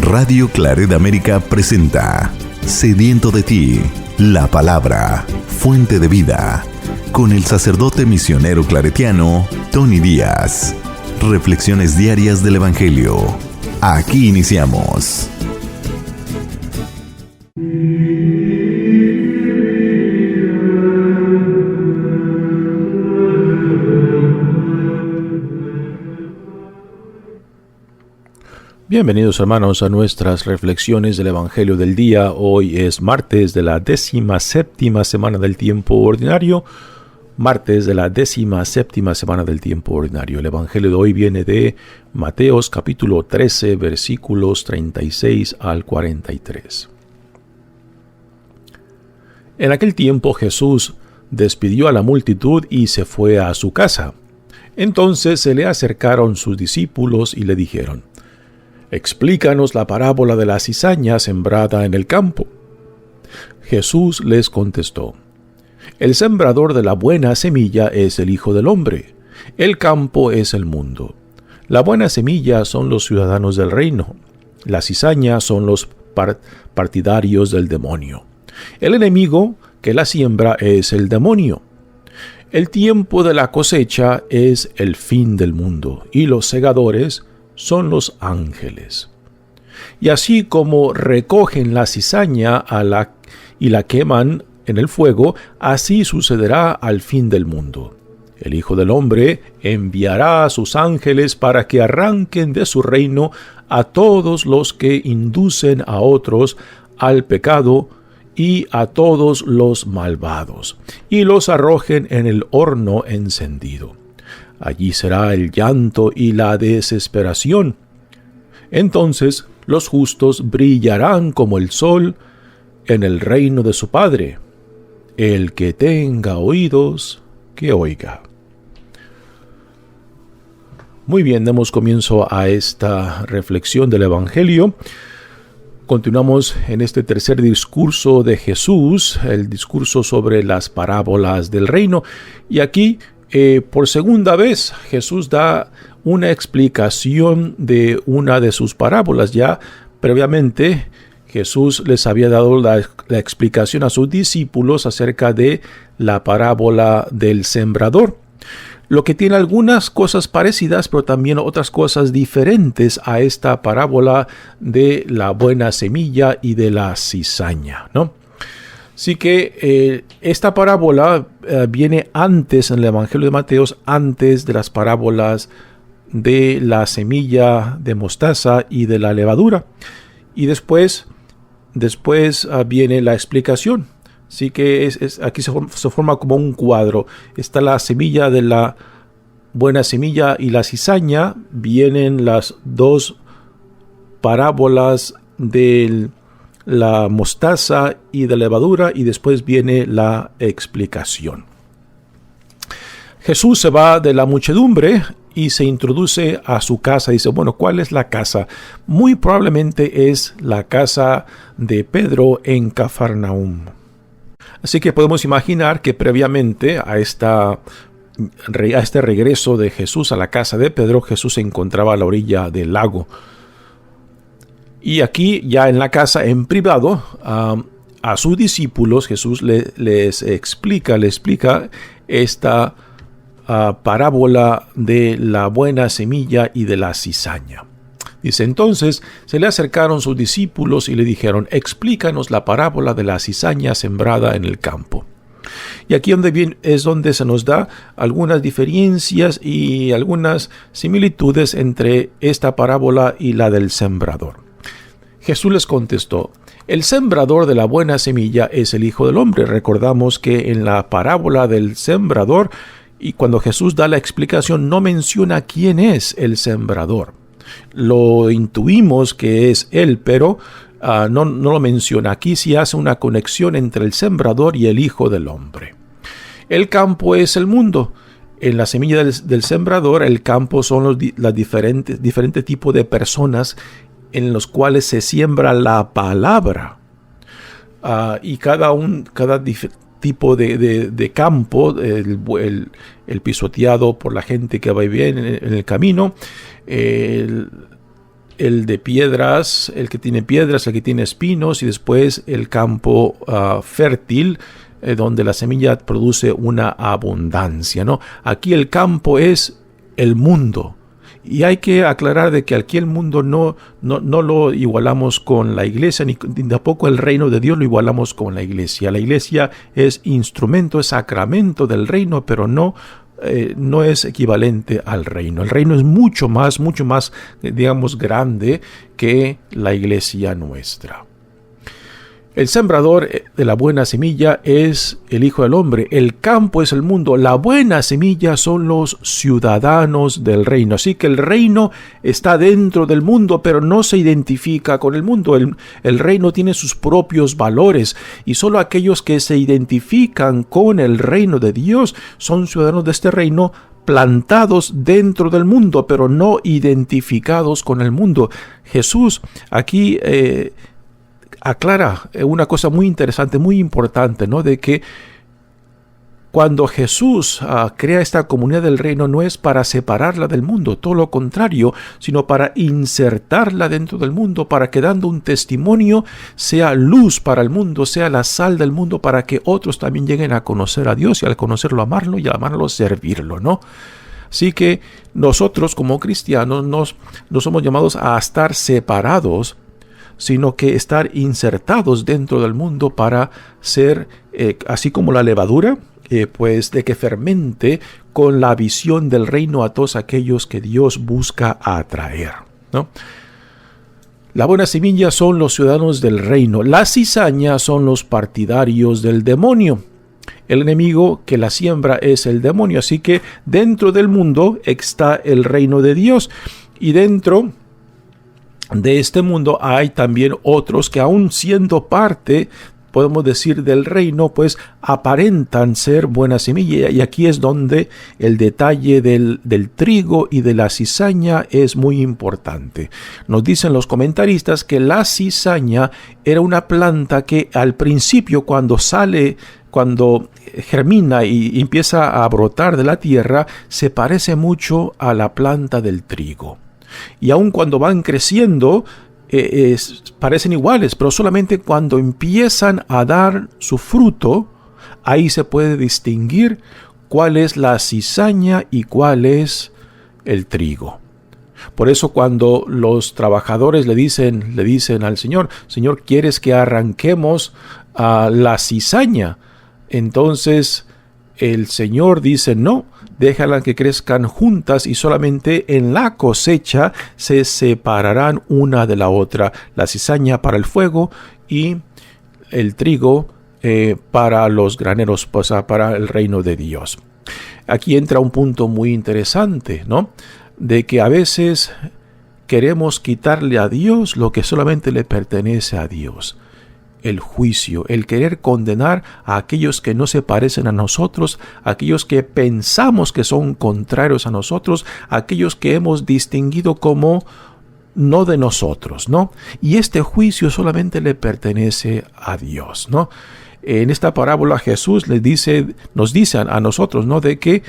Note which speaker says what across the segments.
Speaker 1: Radio Claret América presenta Sediento de ti, la palabra, fuente de vida, con el sacerdote misionero claretiano Tony Díaz. Reflexiones diarias del Evangelio. Aquí iniciamos.
Speaker 2: Bienvenidos hermanos a nuestras reflexiones del Evangelio del día. Hoy es martes de la 17ª semana del tiempo ordinario. Martes de la 17ª semana del tiempo ordinario. El Evangelio de hoy viene de Mateos capítulo 13 versículos 36 al 43. En aquel tiempo Jesús despidió a la multitud y se fue a su casa. Entonces se le acercaron sus discípulos y le dijeron: «Explícanos la parábola de la cizaña sembrada en el campo». Jesús les contestó: «El sembrador de la buena semilla es el Hijo del Hombre. El campo es el mundo. La buena semilla son los ciudadanos del reino. La cizaña son los partidarios del demonio. El enemigo que la siembra es el demonio. El tiempo de la cosecha es el fin del mundo, y los segadores son los ángeles. Y así como recogen la cizaña y la queman en el fuego, así sucederá al fin del mundo. El Hijo del Hombre enviará a sus ángeles para que arranquen de su reino a todos los que inducen a otros al pecado y a todos los malvados, y los arrojen en el horno encendido. Allí será el llanto y la desesperación. Entonces los justos brillarán como el sol en el reino de su Padre. El que tenga oídos, que oiga». Muy bien, demos comienzo a esta reflexión del Evangelio. Continuamos en este tercer discurso de Jesús, el discurso sobre las parábolas del reino. Y aquí, por segunda vez, Jesús da una explicación de una de sus parábolas. Ya previamente Jesús les había dado la explicación a sus discípulos acerca de la parábola del sembrador, lo que tiene algunas cosas parecidas, pero también otras cosas diferentes a esta parábola de la buena semilla y de la cizaña, ¿no? Así que esta parábola viene antes en el Evangelio de Mateo, antes de las parábolas de la semilla de mostaza y de la levadura. Y después viene la explicación. Así que aquí se forma como un cuadro. Está la semilla de la buena semilla y la cizaña. Vienen las dos parábolas de la mostaza y de la levadura, y después viene la explicación. Jesús se va de la muchedumbre y se introduce a su casa. Dice, bueno, ¿cuál es la casa? Muy probablemente es la casa de Pedro en Cafarnaúm. Así que podemos imaginar que previamente a este regreso de Jesús a la casa de Pedro, Jesús se encontraba a la orilla del lago. Y aquí, ya en la casa, en privado, a sus discípulos, Jesús les explica esta parábola de la buena semilla y de la cizaña. Dice, entonces se le acercaron sus discípulos y le dijeron: «Explícanos la parábola de la cizaña sembrada en el campo». Y aquí es donde se nos da algunas diferencias y algunas similitudes entre esta parábola y la del sembrador. Jesús les contestó: «El sembrador de la buena semilla es el Hijo del Hombre». Recordamos que en la parábola del sembrador, y cuando Jesús da la explicación, no menciona quién es el sembrador. Lo intuimos que es él, pero no lo menciona. Aquí sí hace una conexión entre el sembrador y el Hijo del Hombre. El campo es el mundo. En la semilla del sembrador, el campo son los diferentes tipos de personas en los cuales se siembra la palabra. Y cada tipo de campo, el pisoteado por la gente que va y viene en el camino, el de piedras, el que tiene piedras, el que tiene espinos, y después el campo fértil, donde la semilla produce una abundancia, ¿no? Aquí el campo es el mundo. Y hay que aclarar de que aquí el mundo no lo igualamos con la iglesia, ni tampoco el reino de Dios lo igualamos con la iglesia. La iglesia es instrumento, es sacramento del reino, pero no es equivalente al reino. El reino es mucho más, digamos, grande que la iglesia nuestra. El sembrador de la buena semilla es el Hijo del Hombre. El campo es el mundo. La buena semilla son los ciudadanos del reino. Así que el reino está dentro del mundo, pero no se identifica con el mundo. El reino tiene sus propios valores, y solo aquellos que se identifican con el reino de Dios son ciudadanos de este reino, plantados dentro del mundo, pero no identificados con el mundo. Jesús aquí aclara una cosa muy interesante, muy importante, ¿no? De que cuando Jesús crea esta comunidad del reino, no es para separarla del mundo, todo lo contrario, sino para insertarla dentro del mundo, para que dando un testimonio sea luz para el mundo, sea la sal del mundo, para que otros también lleguen a conocer a Dios, y al conocerlo amarlo, y al amarlo servirlo, ¿no? Así que nosotros como cristianos no somos llamados a estar separados, sino que estar insertados dentro del mundo para ser, así como la levadura, pues de que fermente con la visión del reino a todos aquellos que Dios busca atraer, ¿no? La buena semilla son los ciudadanos del reino. La cizaña son los partidarios del demonio. El enemigo que la siembra es el demonio. Así que dentro del mundo está el reino de Dios, y dentro de este mundo hay también otros que, aun siendo parte, podemos decir, del reino, pues aparentan ser buena semilla. Y aquí es donde el detalle del trigo y de la cizaña es muy importante. Nos dicen los comentaristas que la cizaña era una planta que al principio, cuando germina y empieza a brotar de la tierra, se parece mucho a la planta del trigo. Y aun cuando van creciendo, parecen iguales, pero solamente cuando empiezan a dar su fruto, ahí se puede distinguir cuál es la cizaña y cuál es el trigo. Por eso cuando los trabajadores le dicen al Señor, Señor, ¿quieres que arranquemos la cizaña? Entonces el Señor dice, no, déjala que crezcan juntas, y solamente en la cosecha se separarán una de la otra. La cizaña para el fuego y el trigo para los graneros, pues, para el reino de Dios. Aquí entra un punto muy interesante, ¿no? De que a veces queremos quitarle a Dios lo que solamente le pertenece a Dios. El juicio, el querer condenar a aquellos que no se parecen a nosotros, aquellos que pensamos que son contrarios a nosotros, aquellos que hemos distinguido como no de nosotros, ¿no? Y este juicio solamente le pertenece a Dios, ¿no? En esta parábola Jesús nos dice a nosotros, ¿no? De que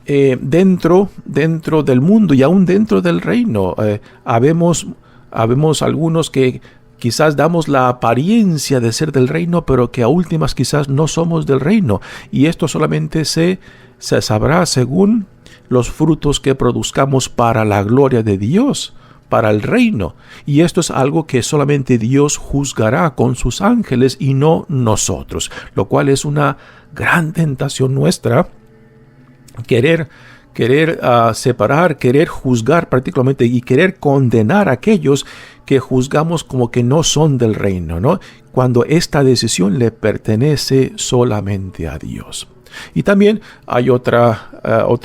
Speaker 2: dentro del mundo y aún dentro del reino, habemos algunos que quizás damos la apariencia de ser del reino, pero que a últimas quizás no somos del reino. Y esto solamente se sabrá según los frutos que produzcamos para la gloria de Dios, para el reino. Y esto es algo que solamente Dios juzgará con sus ángeles y no nosotros, lo cual es una gran tentación nuestra, querer separar, querer juzgar particularmente y querer condenar a aquellos que juzgamos como que no son del reino, ¿no? Cuando esta decisión le pertenece solamente a Dios. Y también hay otro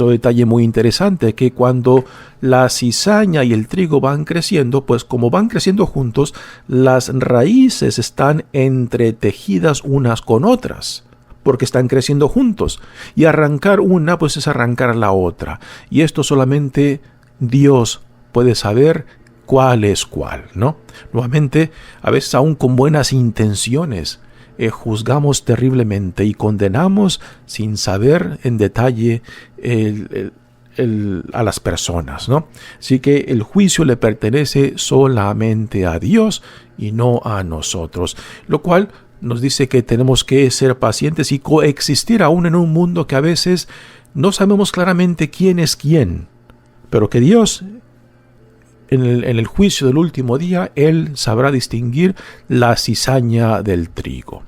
Speaker 2: detalle muy interesante, que cuando la cizaña y el trigo van creciendo, pues como van creciendo juntos, las raíces están entretejidas unas con otras, porque están creciendo juntos. Y arrancar una, pues es arrancar la otra. Y esto solamente Dios puede saber cuál es cuál, ¿no? Nuevamente, a veces aún con buenas intenciones, juzgamos terriblemente y condenamos sin saber en detalle a las personas, ¿no? Así que el juicio le pertenece solamente a Dios y no a nosotros, lo cual nos dice que tenemos que ser pacientes y coexistir aún en un mundo que a veces no sabemos claramente quién es quién, pero que Dios en el juicio del último día, Él sabrá distinguir la cizaña del trigo.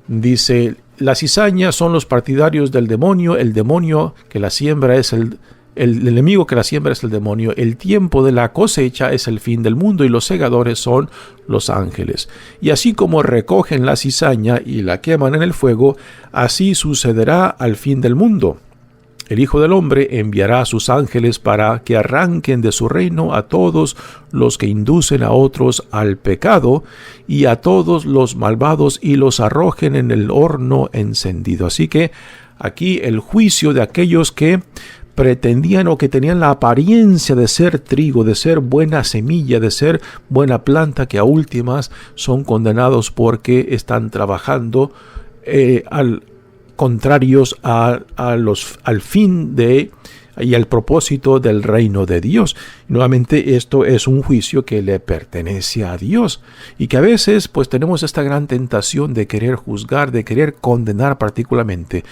Speaker 2: Dice, la cizaña son los partidarios del demonio, el demonio que la siembra es el enemigo que la siembra es el demonio, el tiempo de la cosecha es el fin del mundo y los segadores son los ángeles. Y así como recogen la cizaña y la queman en el fuego, así sucederá al fin del mundo. El Hijo del Hombre enviará a sus ángeles para que arranquen de su reino a todos los que inducen a otros al pecado y a todos los malvados y los arrojen en el horno encendido. Así que aquí el juicio de aquellos que pretendían o que tenían la apariencia de ser trigo, de ser buena semilla, de ser buena planta, que a últimas son condenados porque están trabajando contrarios al fin y al propósito del reino de Dios. Nuevamente, esto es un juicio que le pertenece a Dios y que a veces pues tenemos esta gran tentación de querer juzgar, de querer condenar particularmente.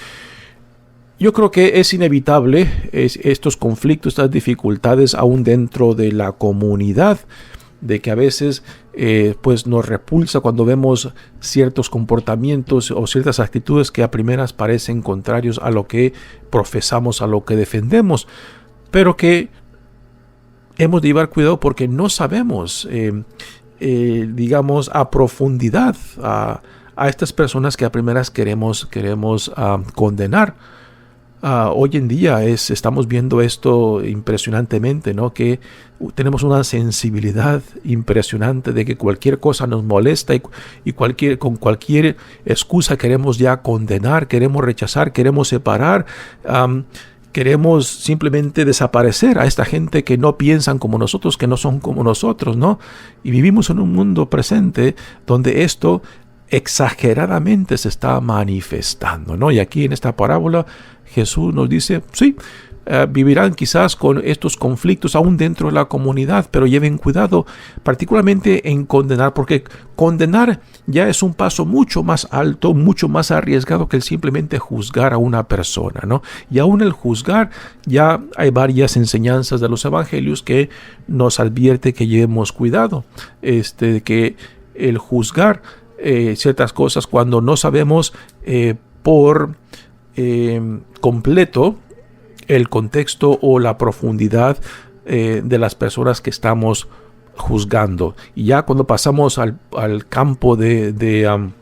Speaker 2: Yo creo que es inevitable estos conflictos, estas dificultades aún dentro de la comunidad, de que a veces pues nos repulsa cuando vemos ciertos comportamientos o ciertas actitudes que a primeras parecen contrarios a lo que profesamos, a lo que defendemos, pero que hemos de llevar cuidado porque no sabemos, digamos, a profundidad a estas personas que a primeras queremos condenar. Hoy en día estamos viendo esto impresionantemente, ¿no? Que tenemos una sensibilidad impresionante de que cualquier cosa nos molesta y con cualquier excusa queremos ya condenar, queremos rechazar, queremos separar, queremos simplemente desaparecer a esta gente que no piensan como nosotros, que no son como nosotros, ¿no? Y vivimos en un mundo presente donde esto exageradamente se está manifestando, ¿no? Y aquí en esta parábola Jesús nos dice, sí, vivirán quizás con estos conflictos aún dentro de la comunidad, pero lleven cuidado particularmente en condenar, porque condenar ya es un paso mucho más alto, mucho más arriesgado que el simplemente juzgar a una persona, ¿no? Y aún el juzgar, ya hay varias enseñanzas de los evangelios que nos advierte que llevemos cuidado, que el juzgar ciertas cosas cuando no sabemos por completo el contexto o la profundidad de las personas que estamos juzgando. Y ya cuando pasamos al campo de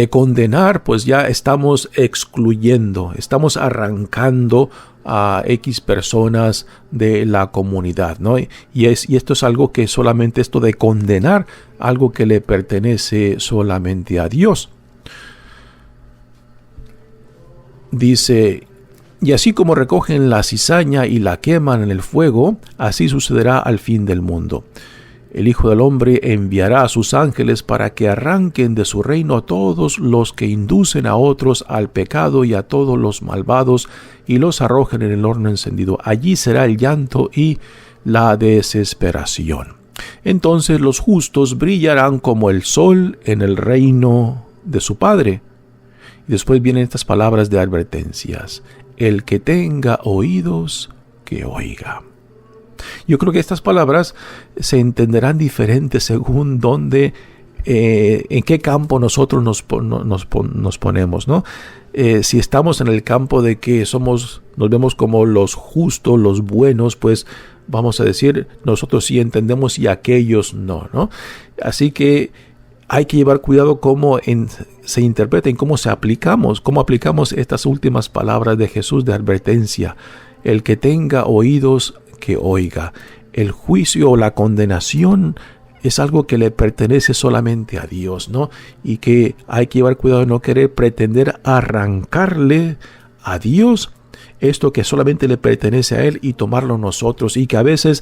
Speaker 2: condenar, pues ya estamos excluyendo, estamos arrancando a X personas de la comunidad, ¿no? Y esto es algo que solamente esto de condenar, algo que le pertenece solamente a Dios. Dice, y así como recogen la cizaña y la queman en el fuego, así sucederá al fin del mundo. El Hijo del Hombre enviará a sus ángeles para que arranquen de su reino a todos los que inducen a otros al pecado y a todos los malvados y los arrojen en el horno encendido. Allí será el llanto y la desesperación. Entonces los justos brillarán como el sol en el reino de su Padre. Y después vienen estas palabras de advertencias. El que tenga oídos, que oiga. Yo creo que estas palabras se entenderán diferentes según dónde, en qué campo nosotros nos ponemos, ¿no? Si estamos en el campo de que nos vemos como los justos, los buenos, pues vamos a decir, nosotros sí entendemos y aquellos no, ¿no? Así que hay que llevar cuidado cómo se interpreta y cómo aplicamos estas últimas palabras de Jesús de advertencia. El que tenga oídos, que oiga. El juicio o la condenación es algo que le pertenece solamente a Dios, ¿no? Y que hay que llevar cuidado de no querer pretender arrancarle a Dios esto que solamente le pertenece a Él y tomarlo nosotros, y que a veces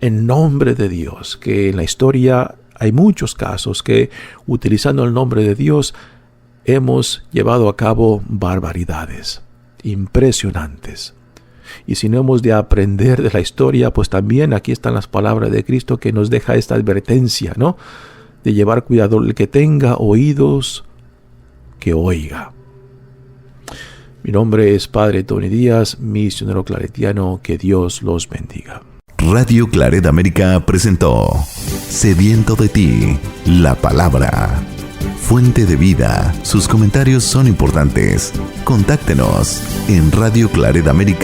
Speaker 2: en nombre de Dios, que en la historia hay muchos casos que utilizando el nombre de Dios hemos llevado a cabo barbaridades. impresionantes. Y si no hemos de aprender de la historia, pues también aquí están las palabras de Cristo que nos deja esta advertencia, ¿no? De llevar cuidado, el que tenga oídos, que oiga. Mi nombre es Padre Tony Díaz, misionero claretiano. Que Dios los bendiga.
Speaker 1: Radio Claret América presentó Sediento de ti, la palabra. Fuente de vida. Sus comentarios son importantes. Contáctenos en Radio Claret América